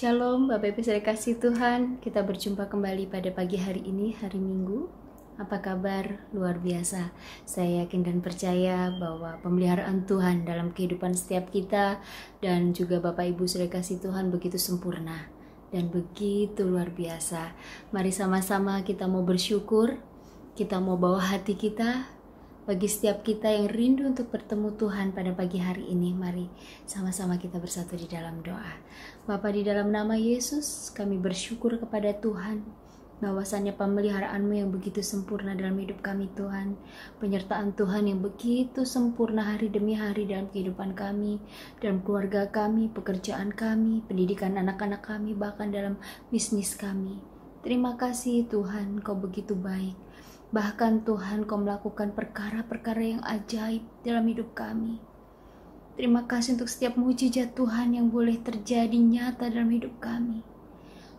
Shalom Bapak Ibu saya kasih Tuhan, kita berjumpa kembali pada pagi hari ini, hari Minggu. Apa kabar? Luar biasa. Saya yakin dan percaya bahwa pemeliharaan Tuhan dalam kehidupan setiap kita dan juga Bapak Ibu saya kasih Tuhan begitu sempurna dan begitu luar biasa. Mari sama-sama kita mau bersyukur, kita mau bawa hati kita bagi setiap kita yang rindu untuk bertemu Tuhan pada pagi hari ini. Mari sama-sama kita bersatu di dalam doa. Bapa, di dalam nama Yesus kami bersyukur kepada Tuhan bahwasannya pemeliharaan-Mu yang begitu sempurna dalam hidup kami Tuhan, penyertaan Tuhan yang begitu sempurna hari demi hari dalam kehidupan kami, dalam keluarga kami, pekerjaan kami, pendidikan anak-anak kami, bahkan dalam bisnis kami. Terima kasih Tuhan, Kau begitu baik. Bahkan Tuhan, Kau melakukan perkara-perkara yang ajaib dalam hidup kami. Terima kasih untuk setiap mujizat Tuhan yang boleh terjadi nyata dalam hidup kami.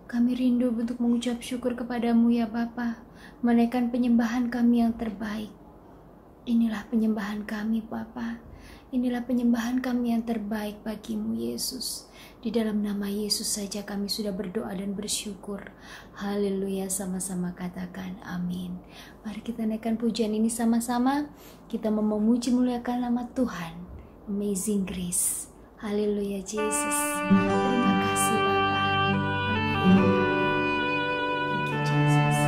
Kami rindu untuk mengucap syukur kepadamu ya Bapa, menaikkan penyembahan kami yang terbaik. Inilah penyembahan kami Bapa, inilah penyembahan kami yang terbaik bagimu Yesus. Di dalam nama Yesus saja kami sudah berdoa dan bersyukur. Haleluya, sama-sama katakan amin. Mari kita naikkan pujian ini sama-sama. Kita mau memuji muliakan nama Tuhan. Amazing Grace. Haleluya Jesus. Terima kasih Bapa. Amin. Thank you Jesus.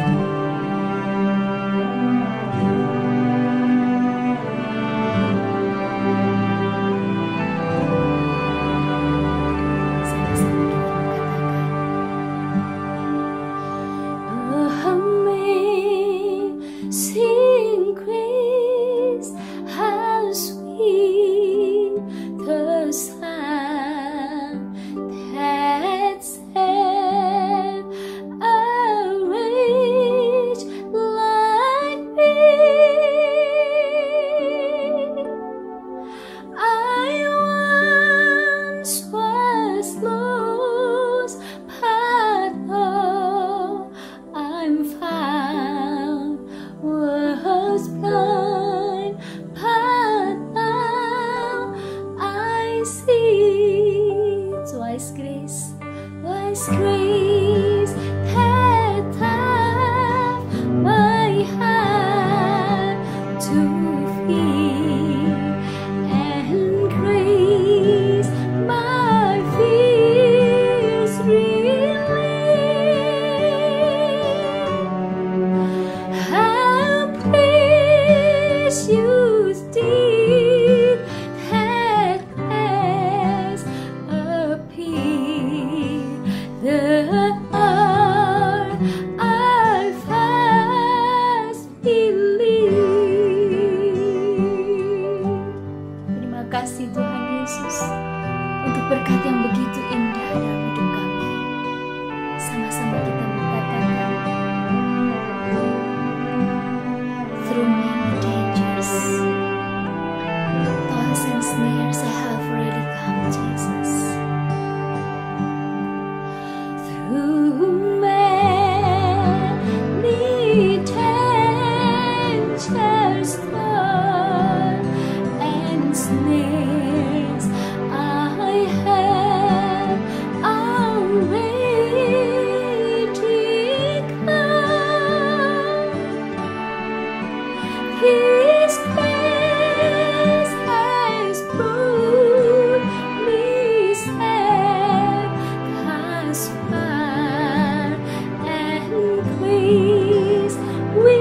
We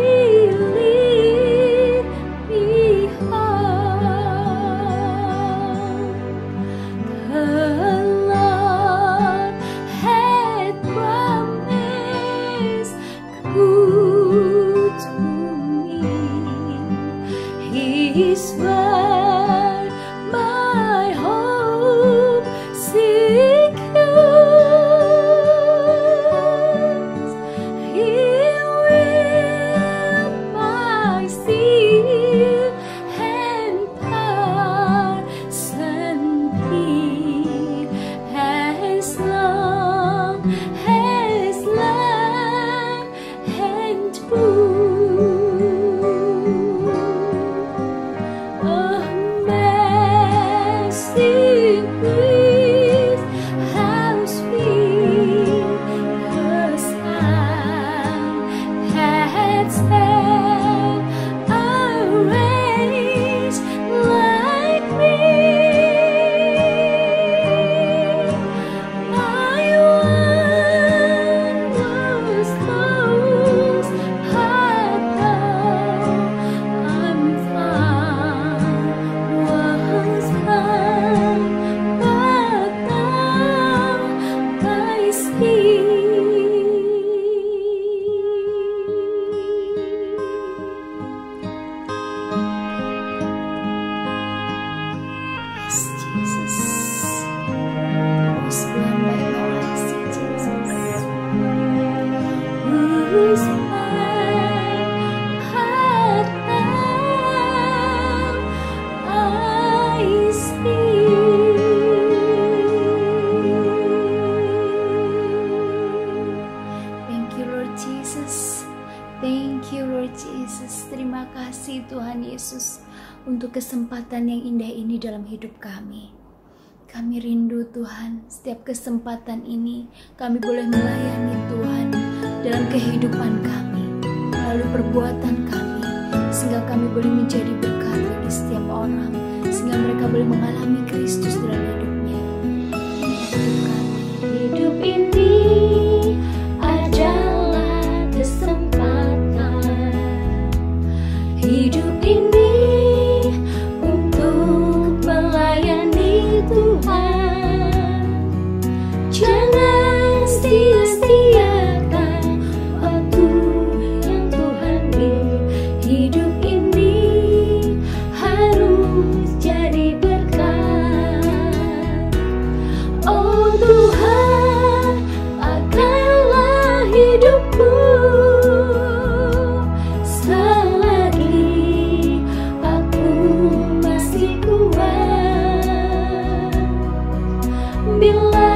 live behind. kesempatan yang indah ini dalam hidup kami. Kami rindu Tuhan, setiap kesempatan ini kami boleh melayani Tuhan dalam kehidupan kami, melalui perbuatan kami, sehingga kami boleh menjadi berkat bagi setiap orang, sehingga mereka boleh mengalami Kristus dalam hidupnya. Hidup ini adalah kesempatan. Hidup ini untuk melayani Tuhan. Jangan sia-siakan waktu yang Tuhan beri. Hidup ini harus jadi berkat. Oh Tuhan, pakailah hidupku selagi aku masih kuat. Bila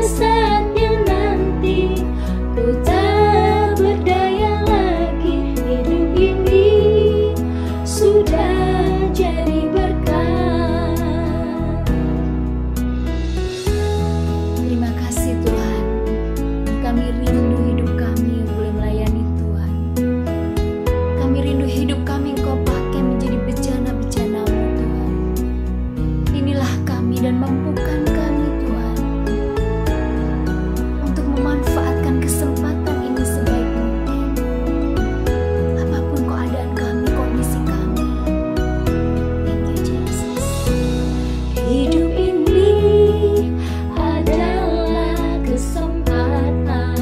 saatnya nanti ku tak berdaya lagi, hidup ini sudah jadi berkat. Terima kasih Tuhan, kami rindu hidup kami boleh melayani Tuhan. Kami rindu hidup kami Engkau pakai menjadi bejana-bejana-Mu Tuhan. Inilah kami dan mampukan kami Tuhan untuk memanfaatkan kesempatan ini sebaik mungkin. Apapun keadaan kami, kondisi kami. Thank you Jesus. Hidup ini adalah kesempatan.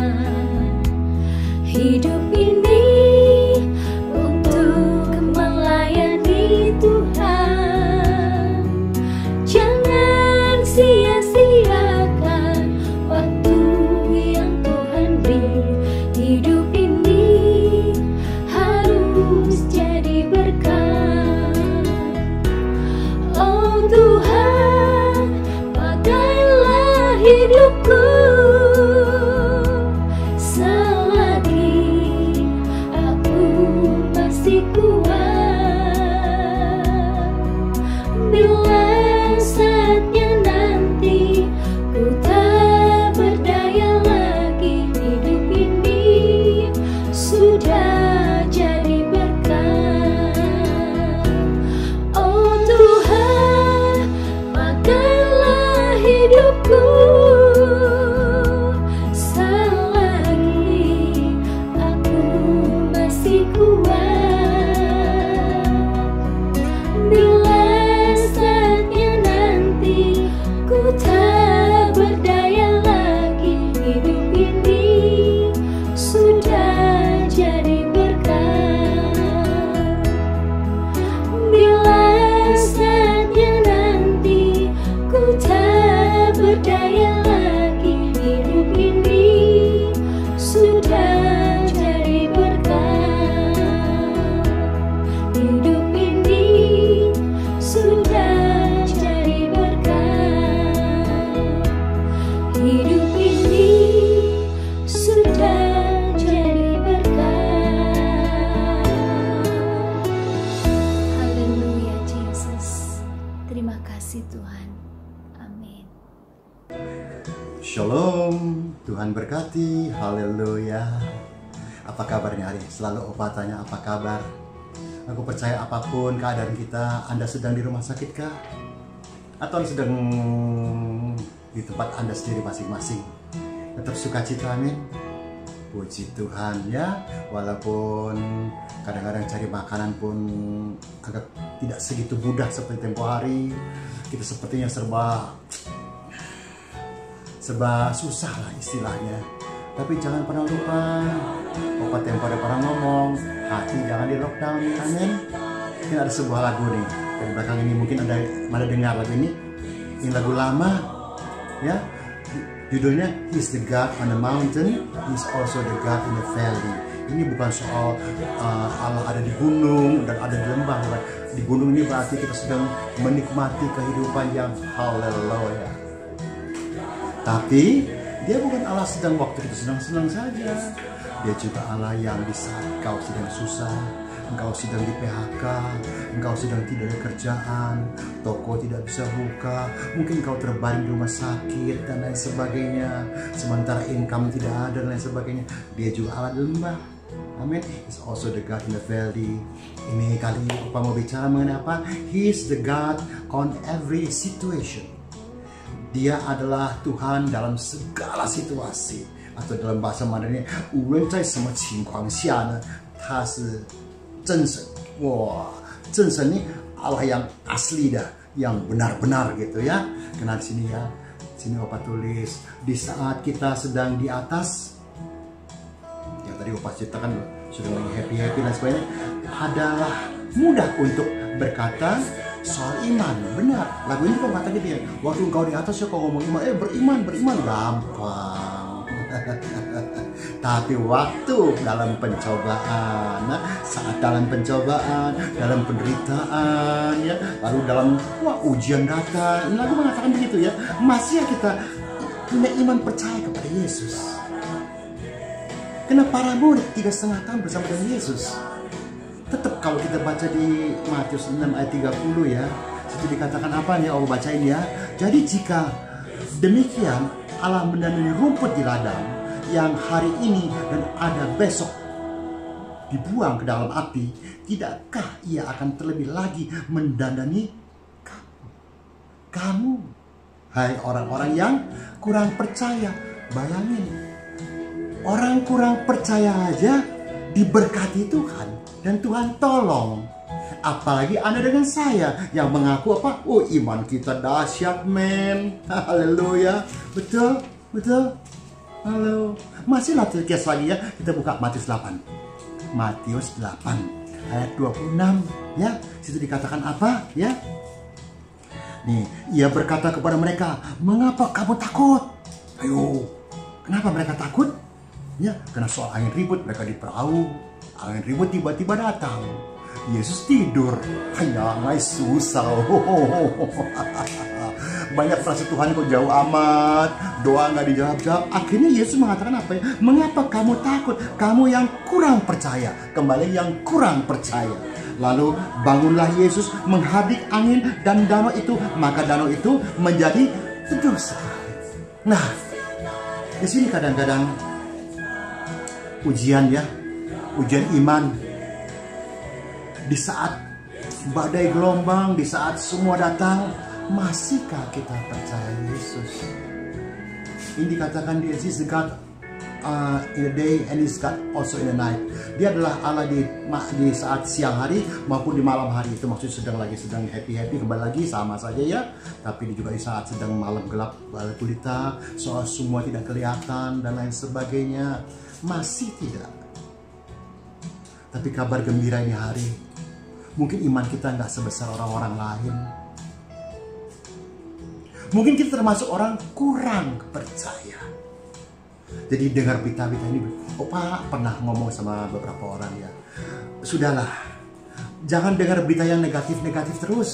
Hidup ini untuk melayani Tuhan. Jangan sia-siakan waktu yang Tuhan beri. Hidup ini harus jadi berkat. Oh Tuhan, pakailah hidupku selagi aku masih kuat. Bila saatnya nanti ku tak berdaya lagi, hidup ini sudah jadi berkat. Oh Tuhan, pakailah hidupku selagi aku masih kuat. Bila saatnya nanti ku tak berdaya lagi, hidup ini sudah jadi berkat. Bila saatnya nanti ku tak berdaya lagi, hidup ini sudah jadi berkat. Hidup ini sudah jadi berkat. Hidup ini sudah jadi berkat. Haleluya Jesus. Terima kasih Tuhan. Amin. Shalom, Tuhan berkati, haleluya. Apa kabarnya hari? Selalu Opa tanya apa kabar. Aku percaya apapun keadaan kita, Anda sedang di rumah sakit kah? Atau sedang di tempat Anda sendiri masing-masing, tetap sukacita, amin. Puji Tuhan ya, walaupun kadang-kadang cari makanan pun agak tidak segitu mudah seperti tempo hari. Kita sepertinya serba susah lah istilahnya. Tapi jangan pernah lupa, Opa tempo ada pernah ngomong, hati jangan di lockdown, amin. Mungkin ada sebuah lagu nih dari belakang ini, mungkin Anda mana dengar lagu ini lagu lama ya. Judulnya He's the God on the mountain, He's also the God in the valley. Ini bukan soal Allah ada di gunung dan ada di lembah, bukan. Di gunung ini berarti kita sedang menikmati kehidupan yang haleluya. Tapi Dia bukan Allah sedang waktu kita senang-senang saja. Dia juga Allah yang di saat kau sedang susah, engkau sedang di PHK, engkau sedang tidak ada kerjaan, toko tidak bisa buka, mungkin engkau terbaring di rumah sakit dan lain sebagainya, sementara income tidak ada dan lain sebagainya. Dia juga Allah di lembah. Amin. He's also the God in the valley. Ini kali ini Opa mau bicara mengenai apa? He's the God on every situation. Dia adalah Tuhan dalam segala situasi. Atau dalam bahasa Mandarin, 无论在什么情况下呢，他是真神。哇，真神ini Allah yang asli dah, yang benar-benar gitu ya. Karena di sini ya, sini Opa tulis di saat kita sedang di atas, yang tadi Opa ceritakan sudah lagi happy dan sebagainya, adalah mudah untuk berkata soal iman. Benar, lagu ini kok kata gitu ya, waktu engkau di atas ya kau ngomong iman, beriman gampang. Tapi waktu dalam pencobaan, saat dalam pencobaan, dalam penderitaan ya, lalu dalam ujian datang, lagu mengatakan begitu ya, masih kita punya iman percaya kepada Yesus. Karena para murid 3,5 tahun bersama dengan Yesus. Tetap kalau kita baca di Matius 6 ayat 30 ya, situ dikatakan apa nih, Allah bacain ya. Jadi jika demikian Allah mendanai rumput di ladang yang hari ini dan ada besok dibuang ke dalam api, tidakkah ia akan terlebih lagi mendandani kamu? Hai orang-orang yang kurang percaya. Bayangin, orang kurang percaya aja diberkati Tuhan dan Tuhan tolong. Apalagi Anda dengan saya yang mengaku apa? Oh, iman kita dahsyat, men. Haleluya. Betul, betul. Halo. Masih kias lagi ya. Kita buka Matius 8. Matius 8 ayat 26 ya. Situ dikatakan apa ya? Nih, ia berkata kepada mereka, "Mengapa kamu takut?" Ayo. Kenapa mereka takut? Ya, karena soal angin ribut mereka di perahu. Angin ribut tiba-tiba datang. Yesus tidur, hanya ngai susah. Banyak frase Tuhan kok jauh amat, doa nggak dijawab-jawab. Akhirnya Yesus mengatakan apa ya? Mengapa kamu takut? Kamu yang kurang percaya. Kembali yang kurang percaya. Lalu bangunlah Yesus menghadik angin dan danau itu, maka danau itu menjadi teduh sekali. Nah, di sini kadang-kadang ujian ya, ujian iman. Di saat badai gelombang, di saat semua datang, masihkah kita percaya Yesus? Ini dikatakan dia is God in the day and is God also in the night. Dia adalah Allah di saat siang hari maupun di malam hari. Itu maksudnya sedang happy kembali lagi sama saja ya. Tapi juga di saat sedang malam gelap, balai gulita, soal semua tidak kelihatan dan lain sebagainya, masih tidak. Tapi kabar gembira ini hari, mungkin iman kita nggak sebesar orang-orang lain. Mungkin kita termasuk orang kurang percaya. Jadi dengar berita-berita ini, Opa pernah ngomong sama beberapa orang ya, sudahlah, jangan dengar berita yang negatif-negatif terus.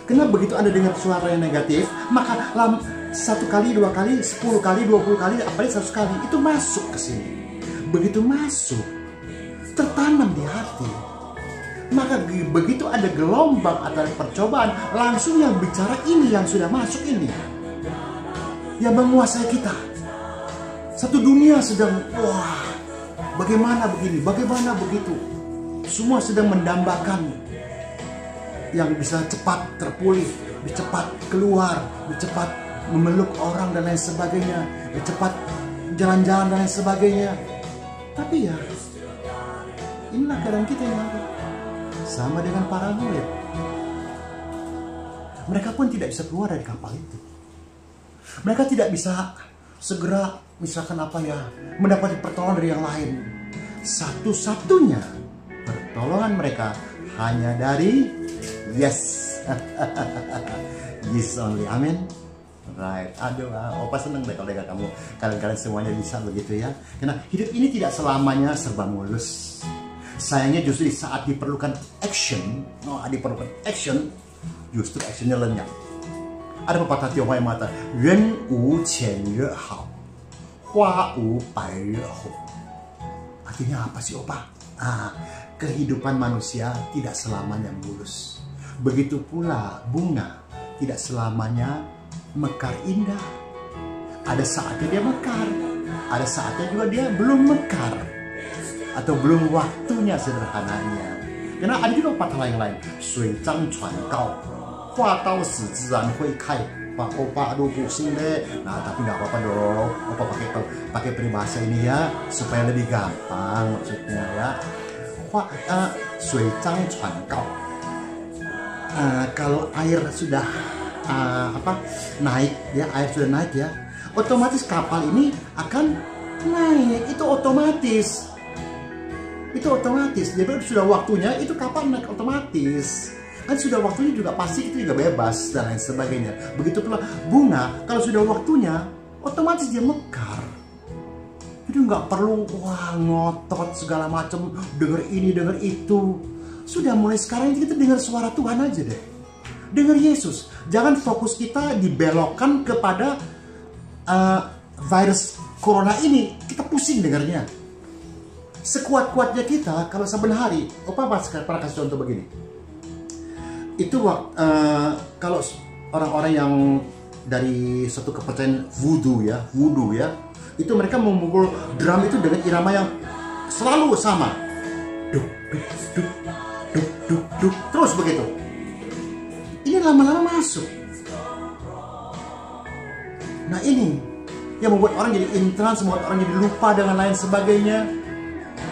Karena begitu Anda dengar suara yang negatif, maka 1 kali, 2 kali, 10 kali, 20 kali, apalagi 100 kali, itu masuk ke sini. Begitu masuk, tertanam di hati. Maka begitu ada gelombang atau percobaan, langsung yang bicara ini yang sudah masuk ini, yang menguasai kita. Satu dunia sedang, wah, bagaimana begini, bagaimana begitu. Semua sedang mendambakan yang bisa cepat terpulih, cepat keluar, cepat memeluk orang dan lain sebagainya, cepat jalan-jalan dan lain sebagainya. Tapi ya, inilah keadaan kita yang ada. Sama dengan para murid. Mereka pun tidak bisa keluar dari kapal itu. Mereka tidak bisa segera, misalkan apa ya, mendapat pertolongan dari yang lain. Satu-satunya pertolongan mereka hanya dari Yes. Yes only. Amin. Right. Aduh, Opa seneng deh kalau kalian semuanya bisa begitu ya. Karena hidup ini tidak selamanya serba mulus. Sayangnya justru di saat diperlukan action, justru actionnya lenyap. Ada pepatah Tionghoa yang mengatakan, 人无千日好，花无百日红. Artinya apa sih Opa? kehidupan manusia tidak selamanya mulus. Begitu pula bunga tidak selamanya mekar indah. Ada saatnya dia mekar, ada saatnya juga dia belum mekar, atau belum waktunya sederhananya. Karena ada juga patah lain-lain. Sui zhang chuan gao, hua dao si zhiran hui kai. Pak opa aduh pusing deh. Nah tapi nggak apa-apa dong. Opa pakai peribahasa ini ya supaya lebih gampang maksudnya ya. Sui zhang chuan gao. Kalau air sudah naik ya, air sudah naik ya, otomatis kapal ini akan naik. Itu otomatis. Jadi sudah waktunya itu kapal naik otomatis. Kan sudah waktunya juga pasti itu juga bebas dan lain sebagainya. Begitu pula bunga, kalau sudah waktunya otomatis dia mekar. Jadi nggak perlu ngotot segala macam, denger ini denger itu. Sudah mulai sekarang kita dengar suara Tuhan aja deh. Dengar Yesus. Jangan fokus kita dibelokkan kepada virus corona ini. Kita pusing dengarnya. Sekuat-kuatnya kita kalau saben hari. Opa pernah kasih contoh begini. Itu kalau orang-orang yang dari suatu kepercayaan voodoo ya, itu mereka memukul drum itu dengan irama yang selalu sama. Duk, duk, duk, duk, duk, duk, terus begitu. Ini lama-lama masuk. Nah ini yang membuat orang jadi intrans, membuat orang jadi lupa dengan lain sebagainya.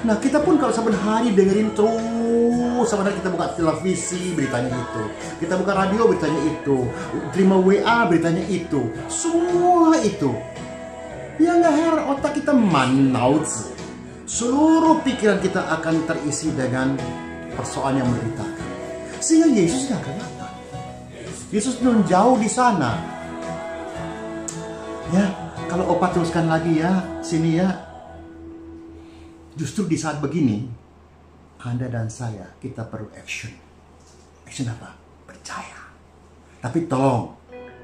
Nah kita pun kalau saben hari dengerin terus, sebenarnya kita buka televisi beritanya itu, kita buka radio beritanya itu, terima WA beritanya itu, semua itu. Ya nggak heran otak kita manauzi. Seluruh pikiran kita akan terisi dengan persoalan yang menderitakan. Sehingga Yesus nggak kelihatan. Yesus belum jauh di sana. Ya, kalau Opa teruskan lagi ya, sini ya. Justru di saat begini, Anda dan saya, kita perlu action. Action apa? Percaya. Tapi tolong,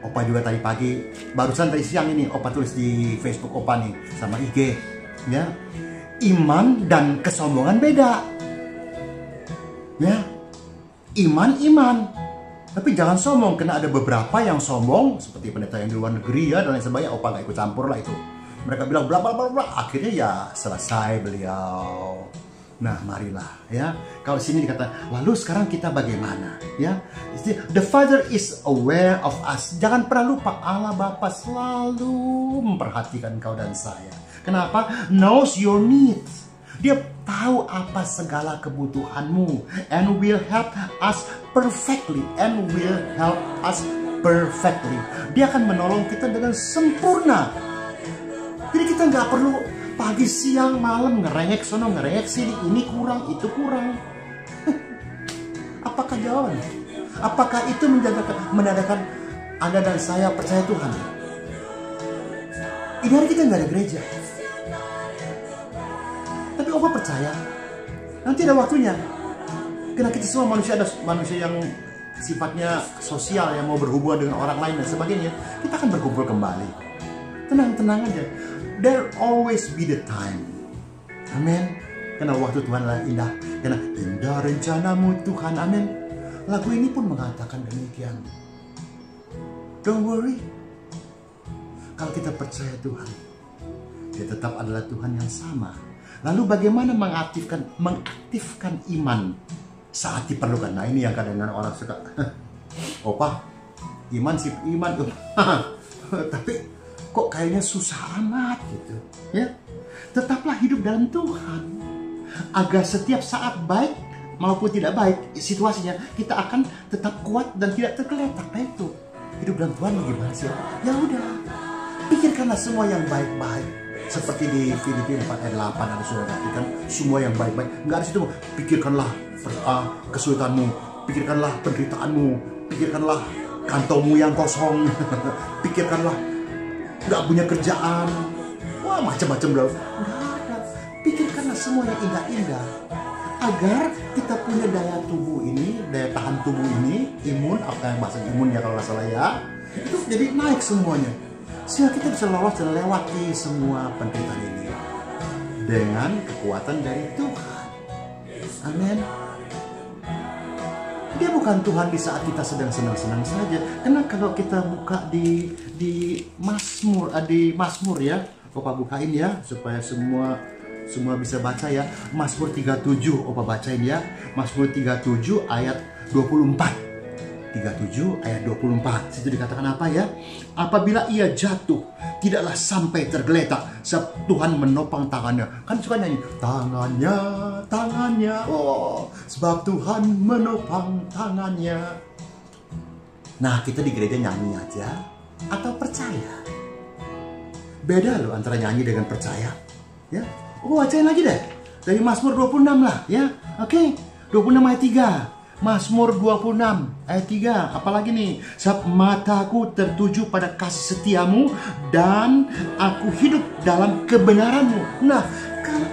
Opa juga tadi pagi, barusan tadi siang ini, Opa tulis di Facebook Opa nih, sama IG. Ya, iman dan kesombongan beda. Ya, iman. Tapi jangan sombong, karena ada beberapa yang sombong, seperti pendeta yang di luar negeri ya, dan lain sebagainya. Opa gak ikut campur lah itu. Mereka bilang bla bla bla bla, akhirnya ya selesai beliau. Nah, marilah ya. Kalau sini dikatakan, lalu sekarang kita bagaimana? Ya, the Father is aware of us. Jangan pernah lupa, Allah Bapa selalu memperhatikan kau dan saya. Kenapa? Knows your needs. Dia tahu apa segala kebutuhanmu, and will help us perfectly. Dia akan menolong kita dengan sempurna. Jadi kita nggak perlu pagi, siang, malam ngerengek sono, ngerengek sini, ini kurang, itu kurang. Apakah jawaban? Apakah itu menandakan Anda dan saya percaya Tuhan? Ini hari kita nggak ada gereja. Tapi Opa percaya, nanti ada waktunya. Karena kita semua manusia, ada manusia yang sifatnya sosial, yang mau berhubungan dengan orang lain dan sebagainya. Kita akan berkumpul kembali. Tenang aja. There always be the time. Amin. Karena waktu Tuhan adalah indah. Karena indah rencanamu Tuhan. Amin. Lagu ini pun mengatakan demikian. Don't worry. Kalau kita percaya Tuhan, Dia tetap adalah Tuhan yang sama. Lalu bagaimana mengaktifkan iman saat diperlukan? Nah ini yang kadang-kadang orang suka. Opa, iman sih iman tuh. Tapi kok kayaknya susah amat gitu ya. Tetaplah hidup dalam Tuhan agar setiap saat baik maupun tidak baik situasinya, kita akan tetap kuat dan tidak tergeletak. Nah itu hidup dalam Tuhan bagaimana sih? Ya udah, pikirkanlah semua yang baik-baik, seperti di Filipi 4 ayat 8 ada sudah katakan semua yang baik-baik. Nggak ada situ, pikirkanlah kesulitanmu, pikirkanlah penderitaanmu, pikirkanlah kantongmu yang kosong, pikirkanlah nggak punya kerjaan, wah macam-macam loh. Nggak ada. Pikirkanlah semua yang indah-indah agar kita punya daya tubuh ini, daya tahan tubuh ini, imun, apa yang bahasa imun ya kalau nggak salah ya, itu jadi naik semuanya, sehingga kita bisa lolos dan lewati semua penderitaan ini dengan kekuatan dari Tuhan. Amin. Dia bukan Tuhan di saat kita sedang senang-senang saja. Karena kalau kita buka di Mazmur ya, Opa bukain ya supaya semua bisa baca ya. Mazmur 37 Opa bacain ya. Mazmur 37 ayat 24. 37 ayat 24. Situ dikatakan apa ya? Apabila ia jatuh, tidaklah sampai tergeletak, sebab Tuhan menopang tangannya. Kan suka nyanyi, tangannya, oh, sebab Tuhan menopang tangannya. Nah, kita di gereja nyanyi aja atau percaya? Beda loh antara nyanyi dengan percaya. Ya, bacain lagi deh dari Mazmur 26 lah, ya. Oke, 26 ayat 3. Mazmur 26 ayat 3. Apalagi nih? Sebab mataku tertuju pada kasih setiamu dan aku hidup dalam kebenaranmu. Nah, kalau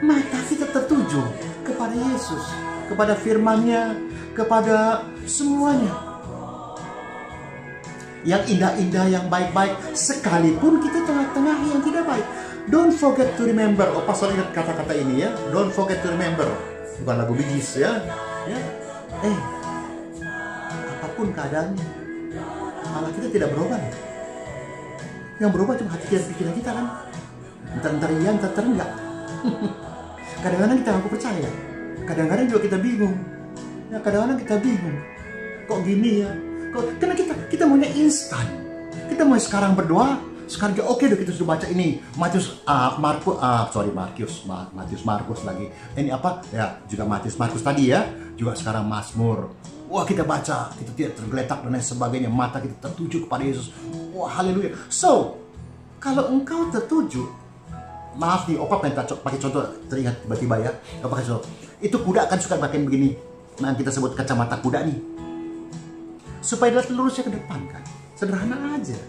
mata kita tertuju kepada Yesus, kepada firman-Nya, kepada semuanya yang indah-indah, yang baik-baik, sekalipun kita tengah-tengah yang tidak baik. Don't forget to remember. Opa selalu ingat kata-kata ini ya. Don't forget to remember. Bukan lagu Bee Gees ya. Apapun keadaannya, malah kita tidak berubah. Yang berubah cuma hati dan pikiran kita kan. Entar iya, entar enggak. Kadang-kadang kita ngaku percaya, kadang-kadang juga kita bingung. Ya, kadang-kadang kita bingung. Kok gini ya? Karena kita maunya instan. Kita mau sekarang berdoa, sekarang oke deh kita sudah baca ini Matius Markus lagi. Ini apa? Ya, juga Matius Markus tadi ya. Juga sekarang Mazmur. Wah, kita baca, kita tidak tergeletak dan lain sebagainya. Mata kita tertuju kepada Yesus. Wah, haleluya. So, kalau engkau tertuju, maaf nih, Opa pengen pakai contoh teringat tiba-tiba ya. Opa kasih contoh. Itu kuda kan suka pakai begini. Nah, kita sebut kacamata kuda nih. Supaya dia lurusnya ke depan kan. Sederhana aja.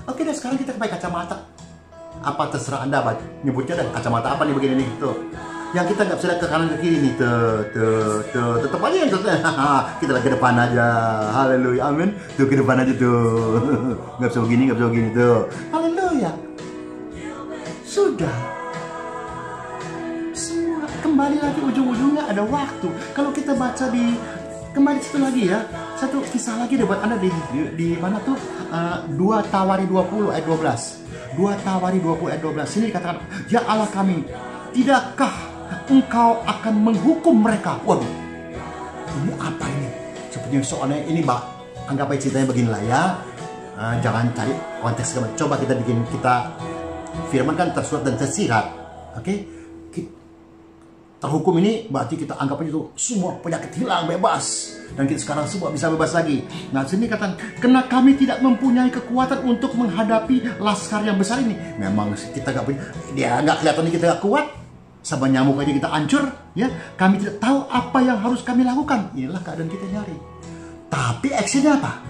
Oke deh, sekarang kita pakai kacamata. Apa terserah Anda, nyebutnya dan kacamata apa nih begini nih gitu. Yang kita nggak bisa lihat ke kanan ke kiri nih, tetap aja yang kita lihat ke depan aja. Haleluya, amin. Tuh ke depan aja tuh. Nggak bisa begini tuh. Haleluya. Sudah. Semua kembali lagi ujung-ujungnya ada waktu. Kalau kita baca kembali situ lagi ya. Satu kisah lagi deh buat Anda di mana tuh? 2 Tawari 20 ayat 12. 2 Tawari 20 ayat 12. Sini dikatakan, ya Allah kami, tidakkah Engkau akan menghukum mereka? Waduh, ini apa ini? Sepertinya soalnya ini, Mbak. Anggap aja ceritanya beginilah ya. Jangan cari konteks. Coba kita firman kan tersurat dan tersirat. Oke? Terhukum ini berarti kita anggap aja itu semua penyakit hilang, bebas. Dan kita sekarang semua bisa bebas lagi. Nah, sini katakan, karena kami tidak mempunyai kekuatan untuk menghadapi laskar yang besar ini. Memang kita nggak punya, dia nggak kelihatan kita nggak kuat. Sama nyamuk aja kita hancur, ya. Kami tidak tahu apa yang harus kami lakukan. Inilah keadaan kita nyari. Tapi actionnya apa?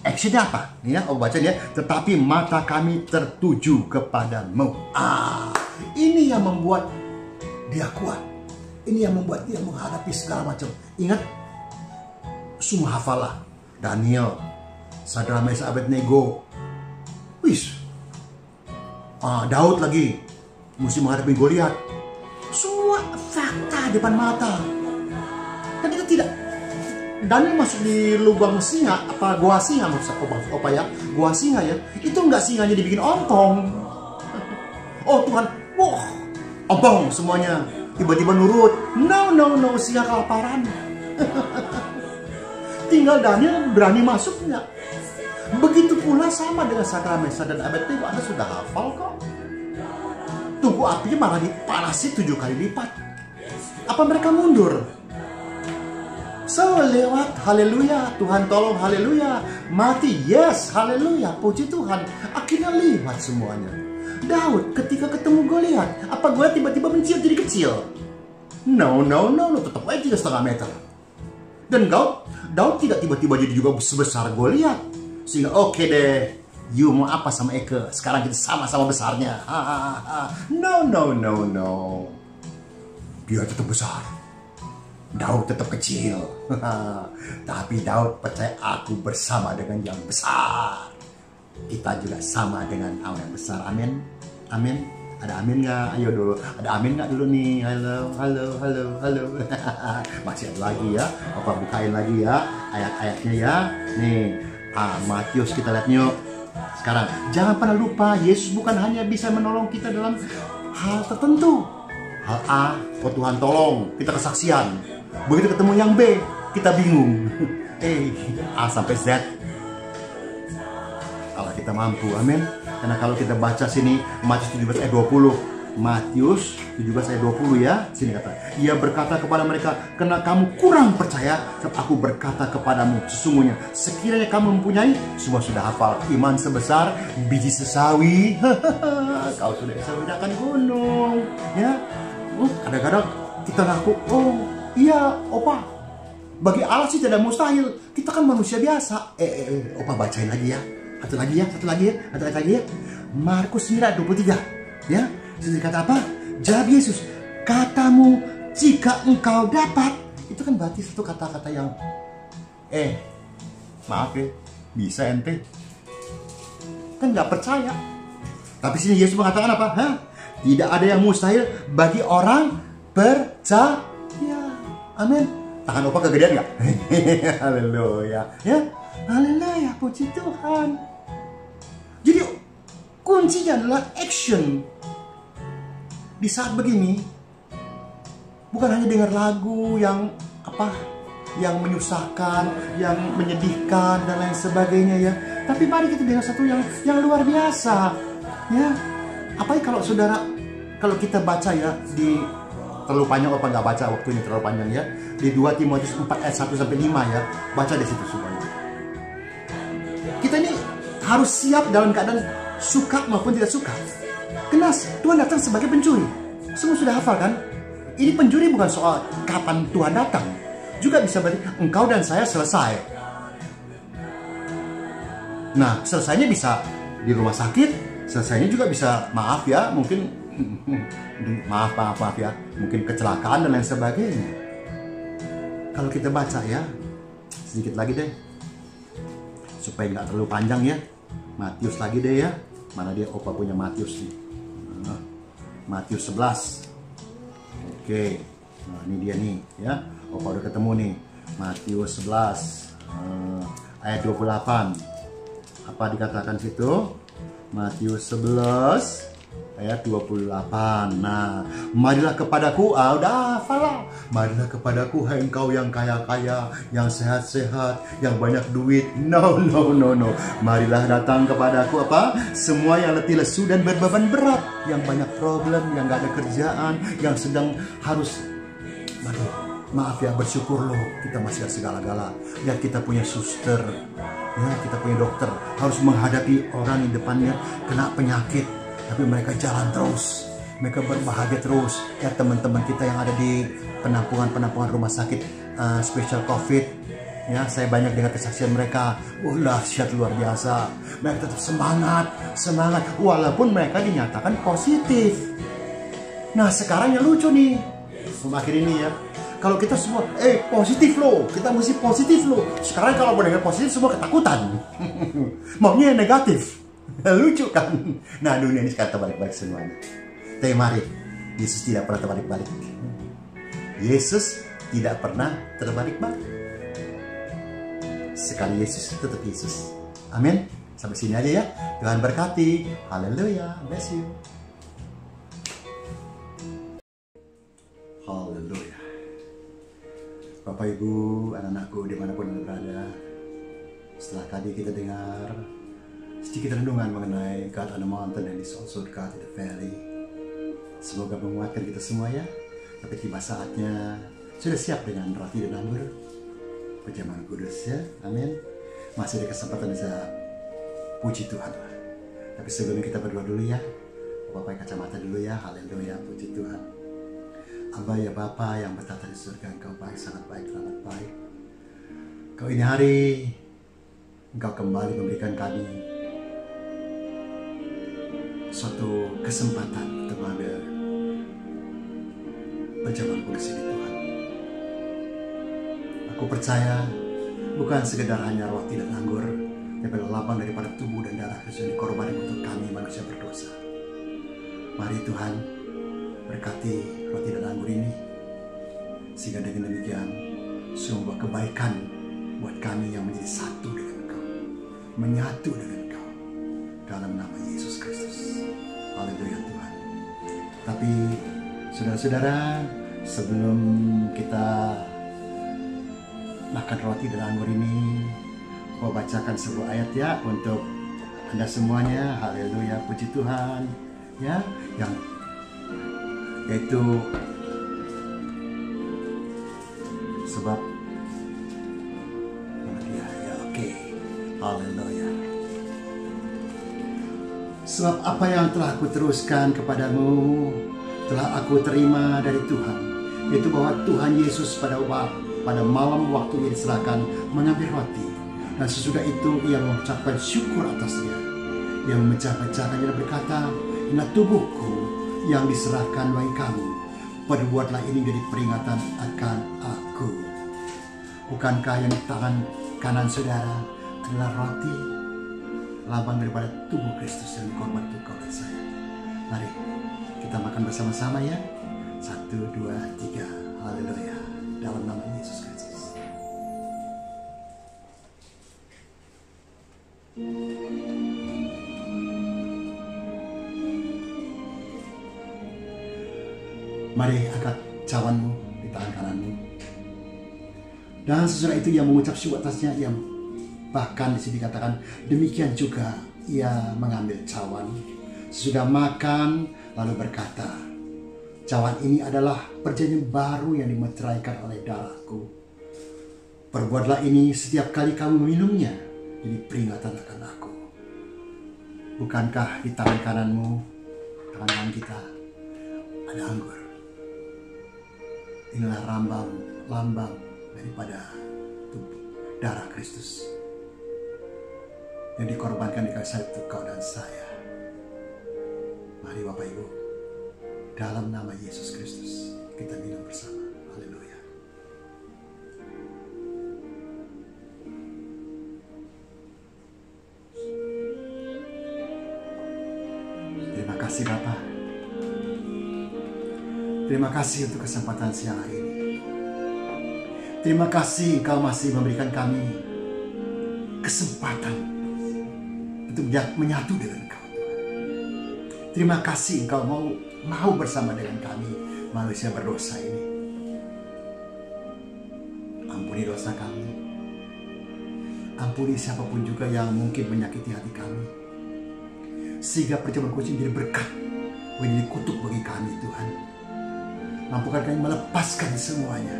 Actionnya apa? Ya, baca ya. Tetapi mata kami tertuju kepadamu. Ini yang membuat dia kuat. Ini yang membuat dia menghadapi segala macam. Ingat, semua hafalah. Daniel, Sadrak, Mesak, Abednego. Daud lagi mesti menghadapi Goliat. Semua fakta depan mata. Dan itu tidak. Daniel masuk di lubang singa, gua singa maksud Opa ya. Gua singa ya. Itu enggak singanya dibikin ontong. Oh Tuhan, ompong semuanya. Tiba-tiba nurut. No, singa kelaparan. Tinggal Daniel berani masuknya. Begitu pula sama dengan Sadrak, Mesak, dan Abednego. Anda sudah hafal kok. Tunggu apinya malah dipanasi 7 kali lipat. Apa mereka mundur? So, lewat, haleluya, Tuhan tolong, haleluya. Mati, yes, haleluya, puji Tuhan. Akhirnya lewat semuanya. Daud ketika ketemu Goliat, apa Goliat tiba-tiba menciut jadi kecil? No, tetap aja 3,5 meter. Dan Daud tidak tiba-tiba jadi juga sebesar Goliat. Sehingga oke deh, you mau apa sama Eke? Sekarang kita sama-sama besarnya. No. Dia tetap besar. Daud tetap kecil. Tapi Daud percaya, aku bersama dengan yang besar. Kita juga sama dengan Allah yang besar. Amin. Ada amin nggak? Ayo dulu. Ada amin nggak dulu nih? Halo, halo, halo, halo. Masih ada lagi ya. Opa bukain lagi ya ayat-ayatnya ya. Nih, Matius kita lihat yuk. Sekarang, jangan pernah lupa Yesus bukan hanya bisa menolong kita dalam hal tertentu. Hal A, oh Tuhan tolong, kita kesaksian. Begitu ketemu yang B, kita bingung. A sampai Z. Allah kita mampu, amin. Karena kalau kita baca sini Matius 17 ayat 20. Matius 17 ayat 20 ya. Sini kata, ia berkata kepada mereka, karena kamu kurang percaya, aku berkata kepadamu, sesungguhnya sekiranya kamu mempunyai, semua sudah hafal, iman sebesar biji sesawi, kau sudah bisa memindahkan gunung. Ya, kadang-kadang kita ngaku, oh iya opa, bagi Allah sih tidak mustahil. Kita kan manusia biasa. Opa bacain lagi ya. Satu lagi ya. Markus 9:23. Ya. Jadi kata apa? Jawab Yesus, katamu jika engkau dapat. Itu kan berarti satu kata-kata yang maaf ya, bisa ente. Kan nggak percaya. Tapi sini Yesus mengatakan apa? Tidak ada yang mustahil bagi orang percaya. Amin. Tangan opa kegedean nggak? Haleluya. Ya. Haleluya, puji Tuhan. Jadi kuncinya adalah action. Di saat begini, bukan hanya dengar lagu yang yang menyusahkan, yang menyedihkan dan lain sebagainya ya. Tapi mari kita dengar satu yang luar biasa, ya. Apalagi kalau saudara, kalau kita baca ya di terlalu panjang apa nggak baca waktu ini terlalu panjang ya. Di 2 Timotius 4 ayat 1 sampai 5 ya, baca di situ semuanya. Kita ini harus siap dalam keadaan suka maupun tidak suka. Karena Tuhan datang sebagai pencuri. Semua sudah hafal kan? Ini pencuri bukan soal kapan Tuhan datang. Juga bisa berarti engkau dan saya selesai. Nah, selesainya bisa di rumah sakit. Selesainya juga bisa, maaf ya, mungkin maaf ya, mungkin kecelakaan dan lain sebagainya. Kalau kita baca ya, sedikit lagi deh, supaya nggak terlalu panjang ya. Matius lagi deh ya. Mana dia? Opa punya Matius nih. Matius 11. Oke. Nah, ini dia nih ya. Opa udah ketemu nih. Matius 11 ayat 28. Apa dikatakan situ? Matius 11 ayat 28. Nah, marilah kepadaku, udah hafal lah. Marilah kepadaku, hai engkau yang kaya-kaya, yang sehat-sehat, yang banyak duit. No. Marilah datang kepadaku semua yang letih lesu dan berbeban berat, yang banyak problem, yang gak ada kerjaan, yang sedang harus maaf ya, bersyukur loh kita masih ada segala-gala. Ya, kita punya suster, ya, kita punya dokter, harus menghadapi orang di depannya kena penyakit, tapi mereka jalan terus, mereka berbahagia terus. Ya, teman-teman kita yang ada di penampungan rumah sakit spesial COVID, ya, saya banyak dengar kesaksian mereka. Dahsyat, luar biasa. Mereka tetap semangat walaupun mereka dinyatakan positif. Nah, sekarang yang lucu nih, akhir ini ya, kalau kita semua positif loh, kita mesti positif loh. Sekarang kalau mendengar positif semua ketakutan. Maunya yang negatif. Lucu kan? Nah, dunia ini sekarang terbalik-balik semuanya. Tapi mari, Yesus tidak pernah terbalik-balik. Yesus tidak pernah terbalik-balik. Sekali Yesus, tetap Yesus. Amin. Sampai sini aja ya. Tuhan berkati. Haleluya. Bless you. Haleluya. Bapak Ibu, anak-anakku dimanapun Anda berada, setelah tadi kita dengar sedikit renungan mengenai God on the Mountain and He's also God in the Valley. Semoga menguatkan kita semua ya. Tapi tiba saatnya, sudah siap dengan roti dan anggur perjamuan kudus ya. Amin. Masih ada kesempatan bisa puji Tuhan. Tapi sebelum kita berdoa dulu ya, pakai kacamata dulu ya. Haleluya, puji Tuhan. Aba ya Bapa yang bertata di surga, Engkau baik, sangat baik, sangat baik. Kau ini hari Engkau kembali memberikan kami suatu kesempatan untuk mengambil perjamuan kudus ini Tuhan. Aku percaya bukan sekedar hanya roti dan anggur, tapi lambang daripada tubuh dan darah Kristus yang dikorbankan untuk kami manusia berdosa. Mari Tuhan berkati roti dan anggur ini, sehingga dengan demikian sebuah kebaikan buat kami yang menjadi satu dengan Engkau, menyatu dengan Engkau, dalam nama Yesus Kristus. Haleluya Tuhan. Tapi saudara-saudara, sebelum kita makan roti dan anggur ini, mau bacakan sebuah ayat ya untuk Anda semuanya. Haleluya, puji Tuhan. Ya, yang yaitu sebab mana dia ya, oke. Haleluya. Sebab apa yang telah aku teruskan kepadamu telah aku terima dari Tuhan, yaitu bahwa Tuhan Yesus pada malam waktu ia diserahkan mengambil roti, dan sesudah itu ia mengucapkan syukur atasnya. Ia memecah-mecahkannya dan berkata, inilah tubuhku yang diserahkan bagi kamu. Perbuatlah ini jadi peringatan akan aku. Bukankah yang di tangan kanan saudara adalah roti, lambang daripada tubuh Kristus yang dikorban untuk kau dan saya. Mari kita makan bersama-sama ya. 1, 2, 3. Haleluya. Dalam nama Yesus Kristus. Mari angkat cawanmu di tangan kananmu. Dan sesudah itu ia mengucap syukur atasnya. Ia bahkan di sini dikatakan demikian juga ia mengambil cawan sesudah makan, lalu berkata, cawan ini adalah perjanjian baru yang dimeteraikan oleh darahku. Perbuatlah ini setiap kali kamu meminumnya, jadi peringatan akan aku. Bukankah di tangan kananmu, tangan kanan kita, ada anggur? Inilah lambang daripada darah Kristus yang dikorbankan di kayu salib untuk kau dan saya. Mari Bapak Ibu, dalam nama Yesus Kristus kita minum bersama. Haleluya. Terima kasih Bapa. Terima kasih untuk kesempatan siang hari ini. Terima kasih Engkau masih memberikan kami kesempatan untuk menyatu dengan Engkau. Terima kasih Engkau mau bersama dengan kami manusia berdosa ini. Ampuni dosa kami. Ampuni siapapun juga yang mungkin menyakiti hati kami, sehingga perjamuan kudus menjadi berkat, menjadi kutuk bagi kami Tuhan. Mampukan kami melepaskan semuanya,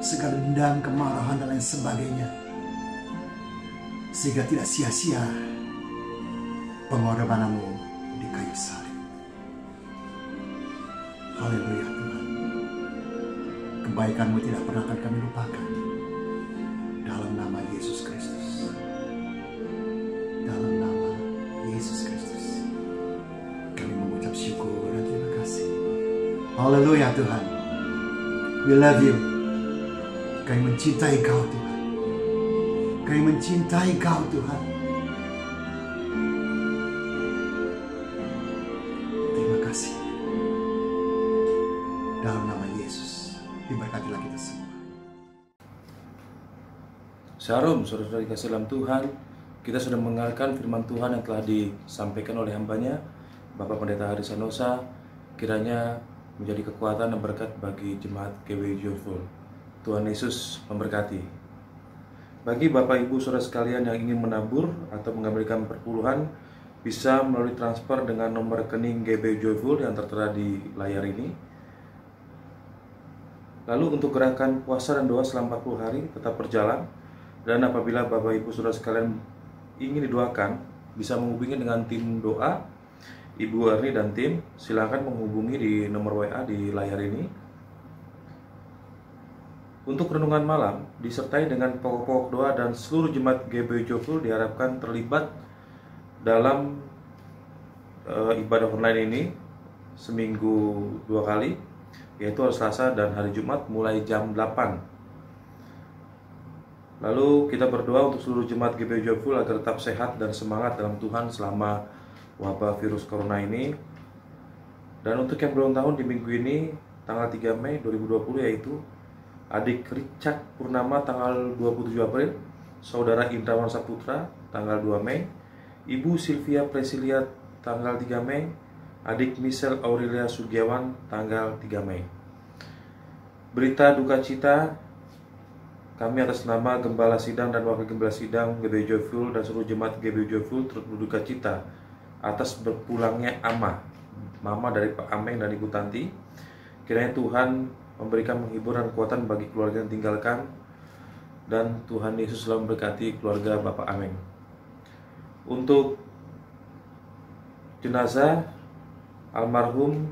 segala dendam, kemarahan dan lain sebagainya, sehingga tidak sia-sia pengorbanan-Mu di kayu salib. Haleluya Tuhan. Kebaikan-Mu tidak pernah akan kami lupakan. Dalam nama Yesus Kristus. Dalam nama Yesus Kristus kami mengucap syukur dan terima kasih. Haleluya Tuhan. We love you. Kami mencintai Kau Tuhan. Kami mencintai Kau Tuhan. Terima kasih. Dalam nama Yesus, diberkatilah kita semua. Shalom, saudara-saudara dikasih dalam Tuhan. Kita sudah mendengarkan firman Tuhan yang telah disampaikan oleh hambanya, Bapak Pendeta Haris Sanosa. Kiranya menjadi kekuatan dan berkat bagi jemaat GBI Joyful. Tuhan Yesus memberkati. Bagi Bapak Ibu Saudara sekalian yang ingin menabur atau mengambilkan perpuluhan, bisa melalui transfer dengan nomor rekening GBI Joyful yang tertera di layar ini. Lalu untuk gerakan puasa dan doa selama 40 hari tetap berjalan. Dan apabila Bapak Ibu Saudara sekalian ingin didoakan, bisa menghubungi dengan tim doa Ibu Erni dan tim. Silakan menghubungi di nomor WA di layar ini. Untuk renungan malam disertai dengan pokok-pokok doa, dan seluruh jemaat GBI Joyful diharapkan terlibat dalam ibadah online ini seminggu 2 kali, yaitu hari Selasa dan hari Jumat mulai jam 8. Lalu kita berdoa untuk seluruh jemaat GBI Joyful agar tetap sehat dan semangat dalam Tuhan selama wabah virus corona ini. Dan untuk yang berulang tahun di minggu ini, tanggal 3 Mei 2020, yaitu adik Richard Purnama tanggal 27 April, saudara Indrawan Saputra tanggal 2 Mei, Ibu Sylvia Presilia tanggal 3 Mei, adik Michelle Aurelia Sugiawan tanggal 3 Mei. Berita duka cita kami atas nama Gembala Sidang dan Wakil Gembala Sidang GBI Joyful dan seluruh jemaat GBI Joyful turut berduka cita atas berpulangnya Mama dari Pak Ameng dan Ibu Tanti. Kiranya Tuhan memberikan menghibur dan kekuatan bagi keluarga yang tinggalkan, dan Tuhan Yesus selalu memberkati keluarga Bapak Ameng. Untuk jenazah almarhum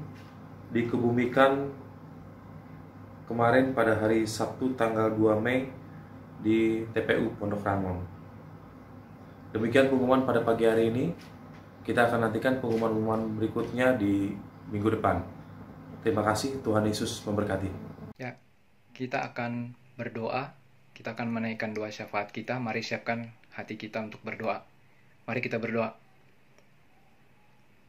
dikebumikan kemarin pada hari Sabtu tanggal 2 Mei di TPU Pondok Rangon. Demikian pengumuman pada pagi hari ini. Kita akan nantikan pengumuman-pengumuman berikutnya di minggu depan. Terima kasih, Tuhan Yesus memberkati. Ya, kita akan berdoa. Kita akan menaikkan doa syafaat kita. Mari siapkan hati kita untuk berdoa. Mari kita berdoa.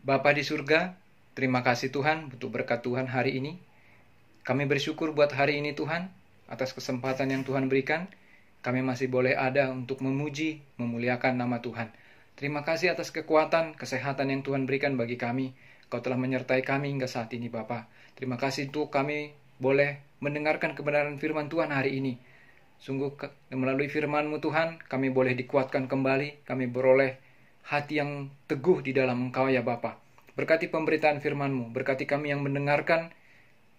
Bapa di surga, terima kasih Tuhan untuk berkat Tuhan hari ini. Kami bersyukur buat hari ini Tuhan, atas kesempatan yang Tuhan berikan. Kami masih boleh ada untuk memuji, memuliakan nama Tuhan. Terima kasih atas kekuatan, kesehatan yang Tuhan berikan bagi kami. Kau telah menyertai kami hingga saat ini Bapa. Terima kasih untuk kami boleh mendengarkan kebenaran firman Tuhan hari ini. Sungguh melalui firman-Mu Tuhan, kami boleh dikuatkan kembali. Kami beroleh hati yang teguh di dalam Engkau ya Bapa. Berkati pemberitaan firman-Mu, berkati kami yang mendengarkan,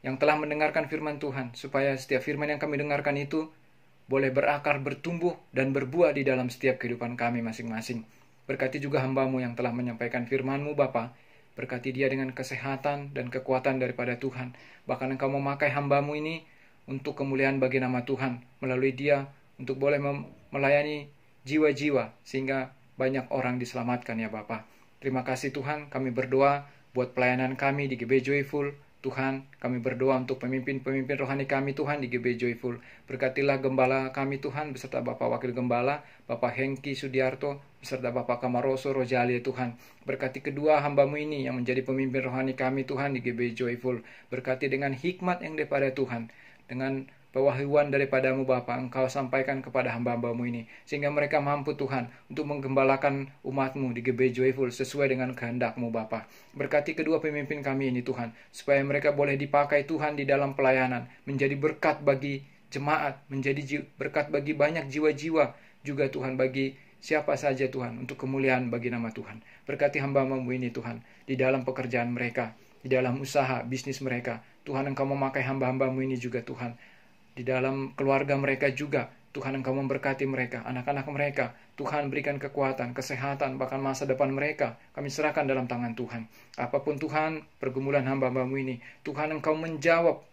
yang telah mendengarkan firman Tuhan, supaya setiap firman yang kami dengarkan itu boleh berakar, bertumbuh, dan berbuah di dalam setiap kehidupan kami masing-masing. Berkati juga hamba-Mu yang telah menyampaikan firman-Mu Bapa. Berkati dia dengan kesehatan dan kekuatan daripada Tuhan. Bahkan Engkau memakai hamba-Mu ini untuk kemuliaan bagi nama Tuhan. Melalui dia untuk boleh melayani jiwa-jiwa, sehingga banyak orang diselamatkan ya Bapa. Terima kasih Tuhan, kami berdoa buat pelayanan kami di GBI Joyful. Tuhan, kami berdoa untuk pemimpin-pemimpin rohani kami Tuhan di GBI Joyful. Berkatilah gembala kami Tuhan, beserta Bapak Wakil Gembala, Bapak Hengki Sudiarto, beserta Bapak Kamaroso Rojali Tuhan. Berkati kedua hamba-Mu ini yang menjadi pemimpin rohani kami Tuhan di GBI Joyful. Berkati dengan hikmat yang daripada Tuhan, dengan pewahyuan daripada-Mu Bapa, Engkau sampaikan kepada hamba-hamba-Mu ini, sehingga mereka mampu Tuhan untuk menggembalakan umat-Mu di GBI Joyful sesuai dengan kehendak-Mu Bapa. Berkati kedua pemimpin kami ini Tuhan, supaya mereka boleh dipakai Tuhan di dalam pelayanan, menjadi berkat bagi jemaat, menjadi berkat bagi banyak jiwa-jiwa juga Tuhan, bagi siapa saja Tuhan, untuk kemuliaan bagi nama Tuhan. Berkati hamba-hamba-Mu ini Tuhan, di dalam pekerjaan mereka, di dalam usaha, bisnis mereka. Tuhan, Engkau memakai hamba-hamba-Mu ini juga Tuhan, di dalam keluarga mereka juga. Tuhan, Engkau memberkati mereka, anak-anak mereka. Tuhan, berikan kekuatan, kesehatan, bahkan masa depan mereka. Kami serahkan dalam tangan Tuhan. Apapun Tuhan, pergumulan hamba-hamba-Mu ini, Tuhan, Engkau menjawab.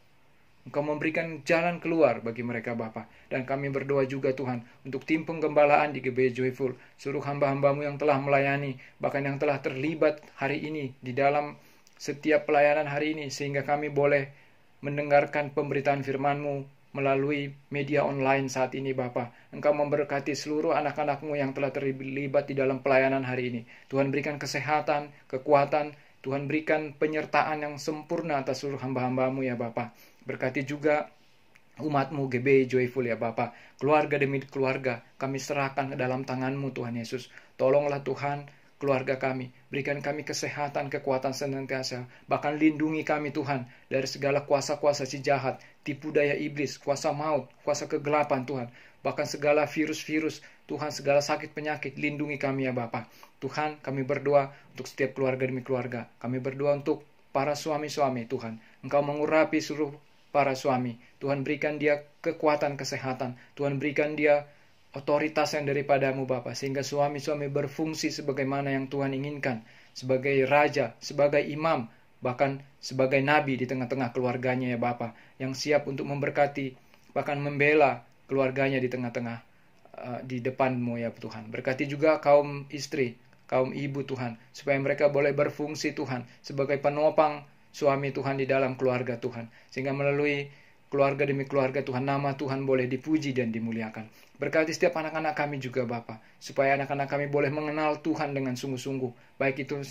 Engkau memberikan jalan keluar bagi mereka Bapa. Dan kami berdoa juga Tuhan, untuk tim penggembalaan di GBI Joyful, seluruh hamba-hamba-Mu yang telah melayani, bahkan yang telah terlibat hari ini, di dalam setiap pelayanan hari ini, sehingga kami boleh mendengarkan pemberitaan firman-Mu melalui media online saat ini Bapa. Engkau memberkati seluruh anak-anak-Mu yang telah terlibat di dalam pelayanan hari ini. Tuhan, berikan kesehatan, kekuatan. Tuhan, berikan penyertaan yang sempurna atas seluruh hamba-hamba-Mu ya Bapa. Berkati juga umat-Mu GBI Joyful ya Bapa. Keluarga demi keluarga kami serahkan ke dalam tangan-Mu Tuhan Yesus. Tolonglah Tuhan keluarga kami, berikan kami kesehatan, kekuatan senantiasa, bahkan lindungi kami Tuhan dari segala kuasa-kuasa si jahat, tipu daya iblis, kuasa maut, kuasa kegelapan Tuhan, bahkan segala virus-virus Tuhan, segala sakit penyakit, lindungi kami ya Bapa. Tuhan, kami berdoa untuk setiap keluarga demi keluarga. Kami berdoa untuk para suami-suami Tuhan, Engkau mengurapi seluruh para suami. Tuhan, berikan dia kekuatan kesehatan. Tuhan, berikan dia otoritas yang daripada-Mu Bapa, sehingga suami-suami berfungsi sebagaimana yang Tuhan inginkan, sebagai raja, sebagai imam, bahkan sebagai nabi di tengah-tengah keluarganya ya Bapa, yang siap untuk memberkati, bahkan membela keluarganya di tengah-tengah di depan-Mu ya Tuhan. Berkati juga kaum istri, kaum ibu Tuhan, supaya mereka boleh berfungsi Tuhan sebagai penopang suami Tuhan di dalam keluarga Tuhan, sehingga melalui keluarga demi keluarga Tuhan, nama Tuhan boleh dipuji dan dimuliakan. Berkati setiap anak-anak kami juga Bapa, supaya anak-anak kami boleh mengenal Tuhan dengan sungguh-sungguh, baik itu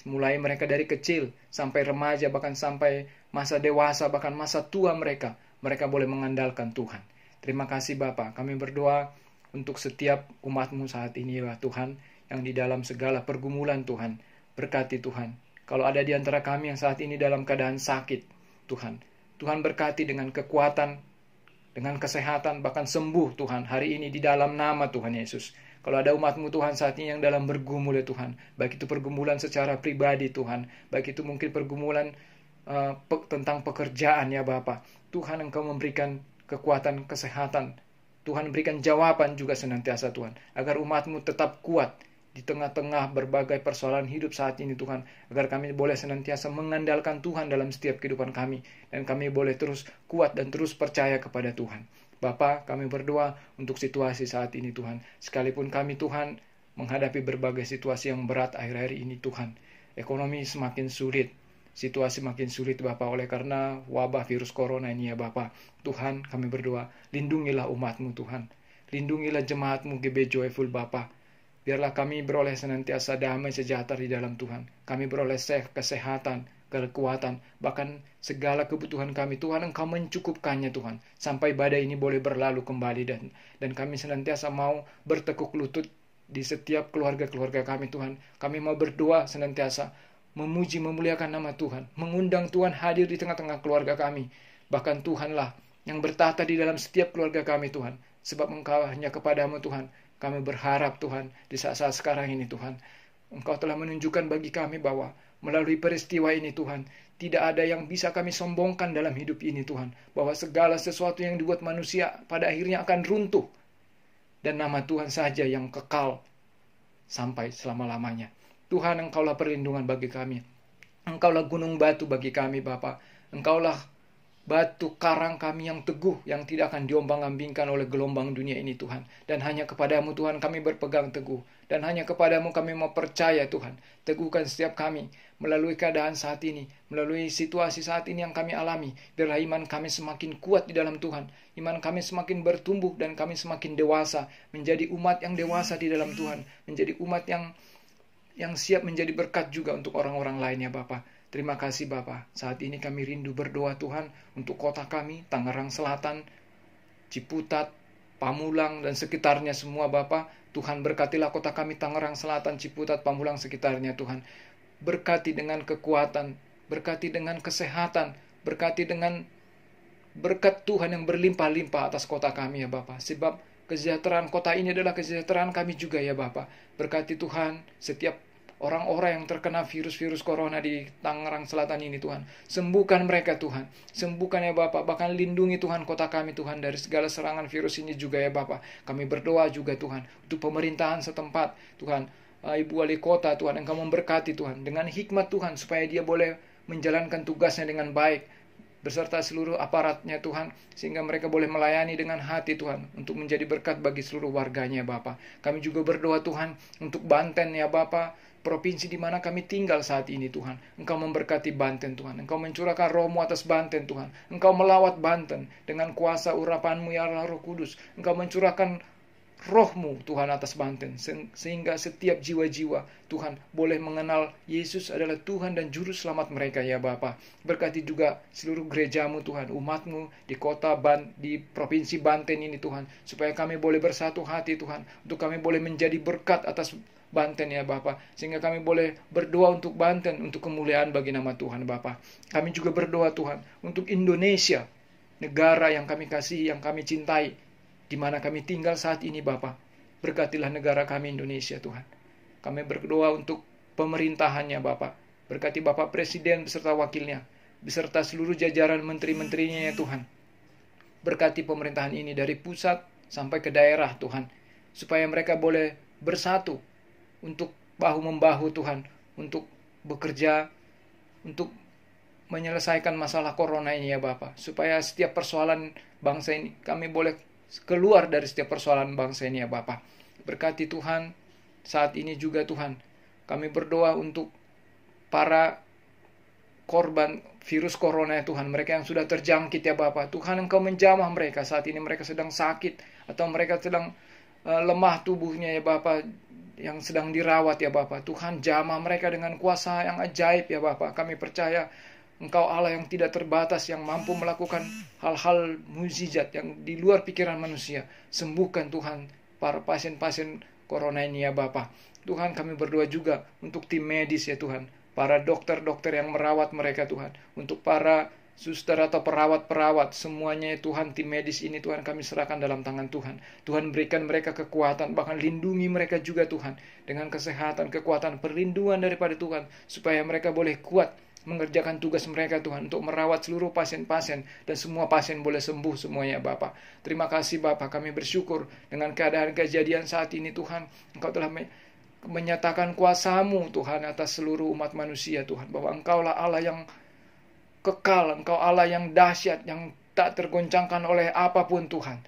Mulai mereka dari kecil, sampai remaja, bahkan sampai masa dewasa, bahkan masa tua mereka boleh mengandalkan Tuhan. Terima kasih Bapa, kami berdoa untuk setiap umat-Mu saat ini ya Tuhan, yang di dalam segala pergumulan Tuhan. Berkati Tuhan. Kalau ada di antara kami yang saat ini dalam keadaan sakit, Tuhan berkati dengan kekuatan, dengan kesehatan, bahkan sembuh Tuhan hari ini di dalam nama Tuhan Yesus. Kalau ada umat-Mu Tuhan saat ini yang dalam bergumul ya Tuhan, baik itu pergumulan secara pribadi Tuhan, baik itu mungkin pergumulan tentang pekerjaan ya Bapa, Tuhan Engkau memberikan kekuatan, kesehatan, Tuhan berikan jawaban juga senantiasa Tuhan, agar umat-Mu tetap kuat di tengah-tengah berbagai persoalan hidup saat ini Tuhan, agar kami boleh senantiasa mengandalkan Tuhan dalam setiap kehidupan kami, dan kami boleh terus kuat dan terus percaya kepada Tuhan. Bapa, kami berdoa untuk situasi saat ini Tuhan, sekalipun kami Tuhan menghadapi berbagai situasi yang berat akhir-akhir ini Tuhan, ekonomi semakin sulit, situasi makin sulit Bapa, oleh karena wabah virus corona ini ya Bapa. Tuhan, kami berdoa, lindungilah umat-Mu Tuhan, lindungilah jemaat-Mu GB Joyful Bapa. Biarlah kami beroleh senantiasa damai sejahtera di dalam Tuhan. Kami beroleh kesehatan, kekuatan, bahkan segala kebutuhan kami Tuhan Engkau mencukupkannya Tuhan. Sampai badai ini boleh berlalu kembali, dan kami senantiasa mau bertekuk lutut di setiap keluarga-keluarga kami Tuhan. Kami mau berdoa senantiasa, memuji, memuliakan nama Tuhan, mengundang Tuhan hadir di tengah-tengah keluarga kami. Bahkan Tuhanlah yang bertata di dalam setiap keluarga kami Tuhan. Sebab Engkau hanya kepada-Mu Tuhan kami berharap Tuhan, di saat-saat sekarang ini Tuhan, Engkau telah menunjukkan bagi kami bahwa melalui peristiwa ini Tuhan, tidak ada yang bisa kami sombongkan dalam hidup ini Tuhan, bahwa segala sesuatu yang dibuat manusia pada akhirnya akan runtuh, dan nama Tuhan saja yang kekal sampai selama-lamanya. Tuhan, Engkaulah perlindungan bagi kami, Engkaulah gunung batu bagi kami Bapa, Engkaulah batu karang kami yang teguh, yang tidak akan diombang-ambingkan oleh gelombang dunia ini Tuhan. Dan hanya kepada-Mu Tuhan kami berpegang teguh, dan hanya kepada-Mu kami mau percaya Tuhan. Teguhkan setiap kami melalui keadaan saat ini, melalui situasi saat ini yang kami alami. Biarlah iman kami semakin kuat di dalam Tuhan, iman kami semakin bertumbuh, dan kami semakin dewasa, menjadi umat yang dewasa di dalam Tuhan, menjadi umat yang siap menjadi berkat juga untuk orang-orang lainnya Bapa. Terima kasih Bapa. Saat ini kami rindu berdoa Tuhan untuk kota kami, Tangerang Selatan, Ciputat, Pamulang, dan sekitarnya semua Bapa. Tuhan berkatilah kota kami Tangerang Selatan, Ciputat, Pamulang, sekitarnya Tuhan. Berkati dengan kekuatan, berkati dengan kesehatan, berkati dengan berkat Tuhan yang berlimpah-limpah atas kota kami ya Bapa. Sebab kesejahteraan kota ini adalah kesejahteraan kami juga ya Bapa. Berkati Tuhan setiap orang-orang yang terkena virus-virus corona di Tangerang Selatan ini Tuhan. Sembuhkan mereka Tuhan. Sembuhkan ya Bapa. Bahkan lindungi Tuhan kota kami Tuhan dari segala serangan virus ini juga ya Bapa. Kami berdoa juga Tuhan untuk pemerintahan setempat Tuhan. Ibu wali kota Tuhan, Engkau memberkati Tuhan dengan hikmat Tuhan supaya dia boleh menjalankan tugasnya dengan baik beserta seluruh aparatnya Tuhan, sehingga mereka boleh melayani dengan hati Tuhan untuk menjadi berkat bagi seluruh warganya Bapa. Kami juga berdoa Tuhan untuk Banten ya Bapa, provinsi di mana kami tinggal saat ini Tuhan. Engkau memberkati Banten Tuhan, Engkau mencurahkan roh-Mu atas Banten Tuhan, Engkau melawat Banten dengan kuasa urapan-Mu ya Allah Roh Kudus. Engkau mencurahkan roh-Mu Tuhan atas Banten, sehingga setiap jiwa-jiwa Tuhan boleh mengenal Yesus adalah Tuhan dan Juru Selamat mereka ya Bapa. Berkati juga seluruh gereja-Mu Tuhan, umat-Mu di kota di provinsi Banten ini Tuhan, supaya kami boleh bersatu hati Tuhan, untuk kami boleh menjadi berkat atas Banten ya Bapa, sehingga kami boleh berdoa untuk Banten, untuk kemuliaan bagi nama Tuhan Bapa. Kami juga berdoa Tuhan untuk Indonesia, negara yang kami kasihi, yang kami cintai, di mana kami tinggal saat ini Bapa. Berkatilah negara kami Indonesia Tuhan. Kami berdoa untuk pemerintahannya Bapa. Berkati Bapak Presiden beserta wakilnya, beserta seluruh jajaran menteri-menterinya ya Tuhan. Berkati pemerintahan ini dari pusat sampai ke daerah Tuhan, supaya mereka boleh bersatu untuk bahu-membahu Tuhan, untuk bekerja, untuk menyelesaikan masalah corona ini ya Bapa, supaya setiap persoalan bangsa ini, kami boleh keluar dari setiap persoalan bangsa ini ya Bapa. Berkati Tuhan saat ini juga Tuhan, kami berdoa untuk para korban virus corona ya Tuhan, mereka yang sudah terjangkit ya Bapa. Tuhan Engkau menjamah mereka saat ini, mereka sedang sakit atau mereka sedang lemah tubuhnya ya Bapa, yang sedang dirawat ya Bapa. Tuhan, jamah mereka dengan kuasa yang ajaib ya Bapa. Kami percaya Engkau Allah yang tidak terbatas, yang mampu melakukan hal-hal mukjizat yang di luar pikiran manusia. Sembuhkan Tuhan para pasien-pasien corona ini ya Bapa. Tuhan, kami berdoa juga untuk tim medis ya Tuhan, para dokter-dokter yang merawat mereka Tuhan, untuk para suster atau perawat-perawat, semuanya ya Tuhan, tim medis ini Tuhan kami serahkan dalam tangan Tuhan. Tuhan, berikan mereka kekuatan, bahkan lindungi mereka juga Tuhan, dengan kesehatan, kekuatan, perlindungan daripada Tuhan, supaya mereka boleh kuat mengerjakan tugas mereka Tuhan, untuk merawat seluruh pasien-pasien, dan semua pasien boleh sembuh semuanya Bapa. Terima kasih Bapa, kami bersyukur dengan keadaan kejadian saat ini Tuhan. Engkau telah menyatakan kuasa-Mu Tuhan atas seluruh umat manusia Tuhan, bahwa Engkaulah Allah yang kekal, Engkau Allah yang dahsyat, yang tak tergoncangkan oleh apapun Tuhan.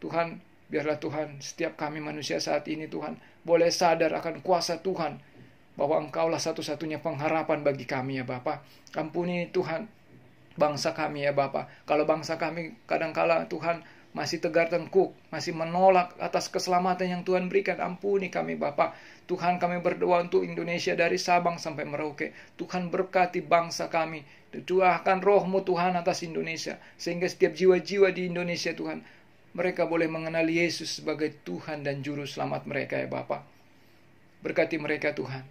Tuhan, biarlah Tuhan setiap kami manusia saat ini Tuhan boleh sadar akan kuasa Tuhan, bahwa Engkaulah satu-satunya pengharapan bagi kami ya Bapa. Ampuni Tuhan bangsa kami ya Bapa. Kalau bangsa kami kadangkala Tuhan masih tegar tengkuk, masih menolak atas keselamatan yang Tuhan berikan, ampuni kami Bapa. Tuhan, kami berdoa untuk Indonesia dari Sabang sampai Merauke. Tuhan, berkati bangsa kami. Curahkan roh-Mu Tuhan atas Indonesia, sehingga setiap jiwa-jiwa di Indonesia Tuhan, mereka boleh mengenali Yesus sebagai Tuhan dan Juru Selamat mereka ya Bapa. Berkati mereka Tuhan,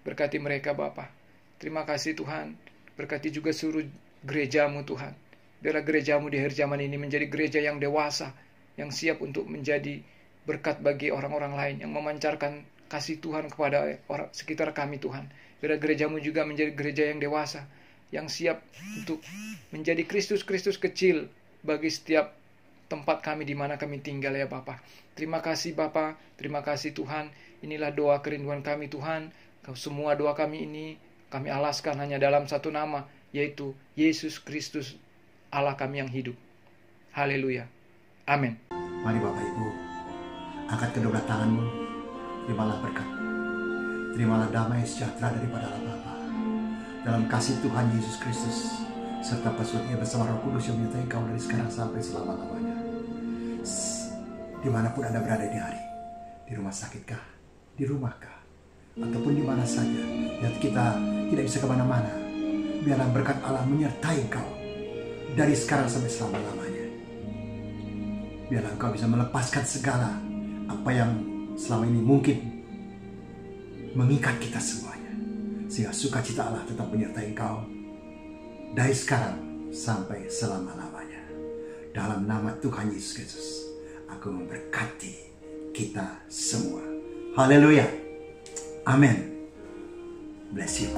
berkati mereka Bapa. Terima kasih Tuhan, berkati juga seluruh gereja-Mu Tuhan. Biarlah gereja-Mu di akhir zaman ini menjadi gereja yang dewasa, yang siap untuk menjadi berkat bagi orang-orang lain, yang memancarkan kasih Tuhan kepada orang sekitar kami Tuhan. Biarlah gereja-Mu juga menjadi gereja yang dewasa, yang siap untuk menjadi Kristus-Kristus kecil bagi setiap tempat kami di mana kami tinggal ya Bapa. Terima kasih Bapa, terima kasih Tuhan. Inilah doa kerinduan kami Tuhan. Semua doa kami ini kami alaskan hanya dalam satu nama, yaitu Yesus Kristus, Allah kami yang hidup. Haleluya. Amin. Mari Bapak Ibu, angkat kedua belah tanganmu, terimalah berkat, terimalah damai sejahtera daripada Allah Bapa, dalam kasih Tuhan Yesus Kristus, serta persekutuan bersama Roh Kudus yang menyertai kau dari sekarang sampai selama-lamanya. Dimanapun Anda berada di hari, di rumah sakitkah, di rumahkah, ataupun di mana saja, dan kita tidak bisa kemana-mana, biarlah berkat Allah menyertai kau dari sekarang sampai selama-lamanya. Biarlah engkau bisa melepaskan segala apa yang selama ini mungkin mengikat kita semuanya, sehingga sukacita Allah tetap menyertai engkau dari sekarang sampai selama-lamanya. Dalam nama Tuhan Yesus Kristus, aku memberkati kita semua. Haleluya. Amin. Bless you.